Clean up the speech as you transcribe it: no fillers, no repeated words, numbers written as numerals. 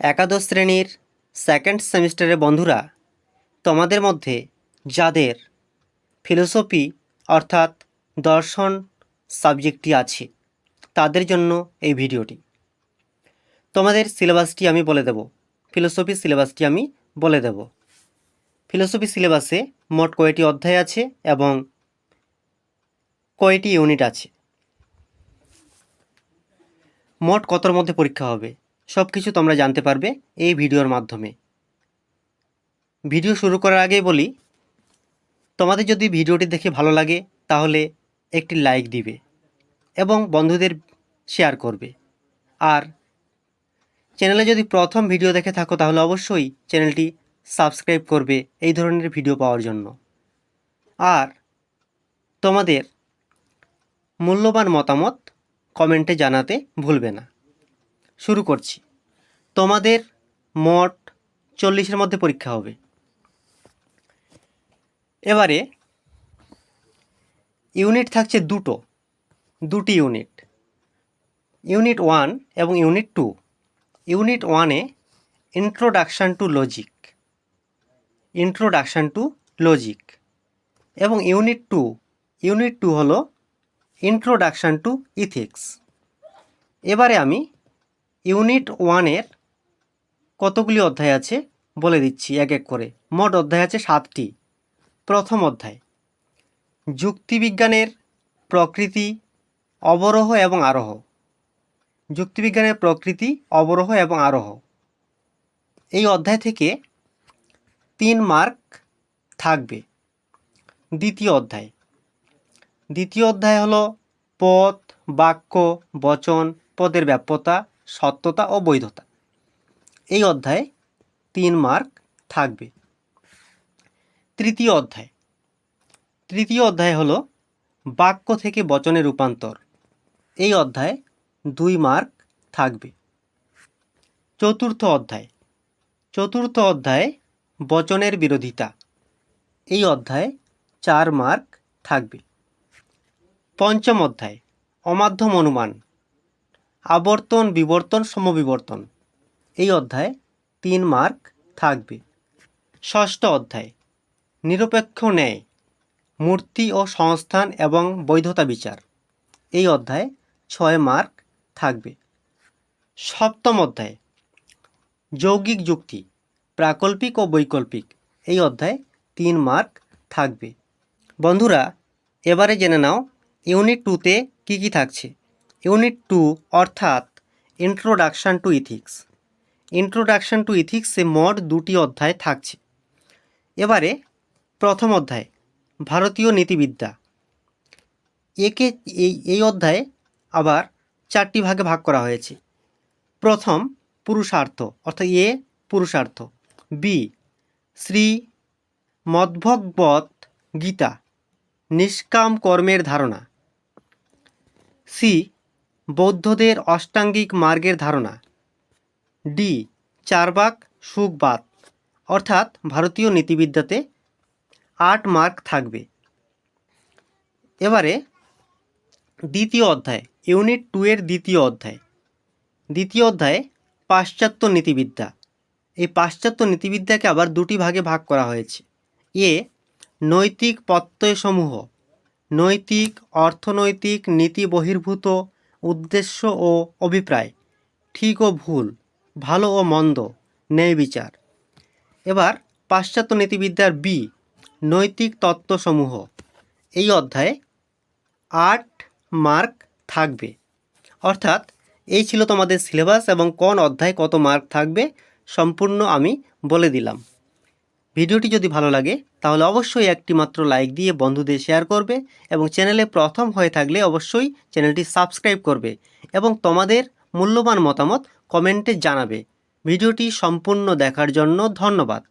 একাদশ শ্রেণীর সেকেন্ড সেমিস্টারের বন্ধুরা, তোমাদের মধ্যে যাদের ফিলোসফি অর্থাৎ দর্শন সাবজেক্টটি আছে তাদের জন্য এই ভিডিওটি। তোমাদের সিলেবাসটি আমি বলে দেব, ফিলোসফি সিলেবাসটি আমি বলে দেব। ফিলোসফি সিলেবাসে মোট কয়টি অধ্যায় আছে এবং কয়টি ইউনিট আছে, মোট কতর মধ্যে পরীক্ষা হবে, সব কিছু তোমরা জানতে পারবে এই ভিডিওর মাধ্যমে। ভিডিও শুরু করার আগেই বলি, তোমাদের যদি ভিডিওটি দেখে ভালো লাগে তাহলে একটি লাইক দিবে এবং বন্ধুদের শেয়ার করবে। আর চ্যানেলে যদি প্রথম ভিডিও দেখে থাকো তাহলে অবশ্যই চ্যানেলটি সাবস্ক্রাইব করবে এই ধরনের ভিডিও পাওয়ার জন্য। আর তোমাদের মূল্যবান মতামত কমেন্টে জানাতে ভুলবে না। শুরু করছি। তোমাদের মোট 40-এর মধ্যে পরীক্ষা হবে। এবারে ইউনিট থাকছে দুটি ইউনিট, ইউনিট 1 এবং ইউনিট 2। ইউনিট 1-এ ইন্ট্রোডাকশান টু লজিক এবং ইউনিট 2 হলো ইন্ট্রোডাকশান টু ইথিক্স। এবারে আমি ইউনিট 1-এর কতগুলি অধ্যায় আছে বলে দিচ্ছি এক এক করে। মোট অধ্যায় আছে 7টি। প্রথম অধ্যায়, যুক্তিবিজ্ঞানের প্রকৃতি, অবরোহ এবং আরোহ। যুক্তিবিজ্ঞানের প্রকৃতি, অবরোহ এবং আরোহ, এই অধ্যায় থেকে 3 মার্ক থাকবে। দ্বিতীয় অধ্যায় হলো পদ, বাক্য, বচন, পদের ব্যাপ্যতা, সত্যতা ও বৈধতা। এই অধ্যায়ে 3 মার্ক থাকবে। তৃতীয় অধ্যায় হলো বাক্য থেকে বচনে রূপান্তর। এই অধ্যায়ে 2 মার্ক থাকবে। চতুর্থ অধ্যায় বচনের বিরোধিতা। এই অধ্যায়ে 4 মার্ক থাকবে। পঞ্চম অধ্যায় অমাধ্যম অনুমান, আবর্তন, বিবর্তন, সমবিবর্তন। এই অধ্যায়ে 3 মার্ক থাকবে। ষষ্ঠ অধ্যায় নিরপেক্ষ ন্যায়, মূর্তি ও সংস্থান এবং বৈধতা বিচার। এই অধ্যায়ে 6 মার্ক থাকবে। সপ্তম অধ্যায় যৌগিক যুক্তি, প্রাকল্পিক ও বৈকল্পিক। এই অধ্যায়ে 3 মার্ক থাকবে। বন্ধুরা, এবারে জেনে নাও ইউনিট 2-তে কী থাকছে। ইউনিট 2 অর্থাৎ ইন্ট্রোডাকশান টু ইথিক্সে মোট 2টি অধ্যায় থাকছে। এবারে প্রথম অধ্যায় ভারতীয় নীতিবিদ্যা। এই অধ্যায়ে আবার 4টি ভাগে ভাগ করা হয়েছে। প্রথম পুরুষার্থ, অর্থাৎ পুরুষার্থ। বি শ্রীমদ্ভগবত গীতা, নিষ্কাম কর্মের ধারণা। সি বৌদ্ধদের অষ্টাঙ্গিক মার্গের ধারণা। ডি চারবাক সুখবাদ। অর্থাৎ ভারতীয় নীতিবিদ্যাতে 8 মার্ক থাকবে। এবারে দ্বিতীয় অধ্যায়, ইউনিট 2-এর দ্বিতীয় অধ্যায়ে পাশ্চাত্য নীতিবিদ্যা। এই পাশ্চাত্য নীতিবিদ্যাকে আবার 2টি ভাগে ভাগ করা হয়েছে। এ নৈতিক প্রত্যয়সমূহ, নৈতিক, অর্থনৈতিক, নীতি বহির্ভূত, উদ্দেশ্য ও অভিপ্রায়, ঠিক ও ভুল, ভালো ও মন্দ, ন্যায় বিচার। এবার পাশ্চাত্য নীতিবিদ্যার বি নৈতিক তত্ত্বসমূহ। এই অধ্যায়ে 8 মার্ক থাকবে। অর্থাৎ এই ছিল তোমাদের সিলেবাস এবং কোন অধ্যায় কত মার্ক থাকবে সম্পূর্ণ আমি বলে দিলাম। ভিডিওটি যদি ভালো লাগে তাহলে অবশ্যই একটি মাত্র লাইক দিয়ে বন্ধুদের শেয়ার করবে এবং চ্যানেলে প্রথম হয়ে থাকলে অবশ্যই চ্যানেলটি সাবস্ক্রাইব করবে এবং তোমাদের মূল্যবান মতামত কমেন্টে জানাবে। ভিডিওটি সম্পূর্ণ দেখার জন্য ধন্যবাদ।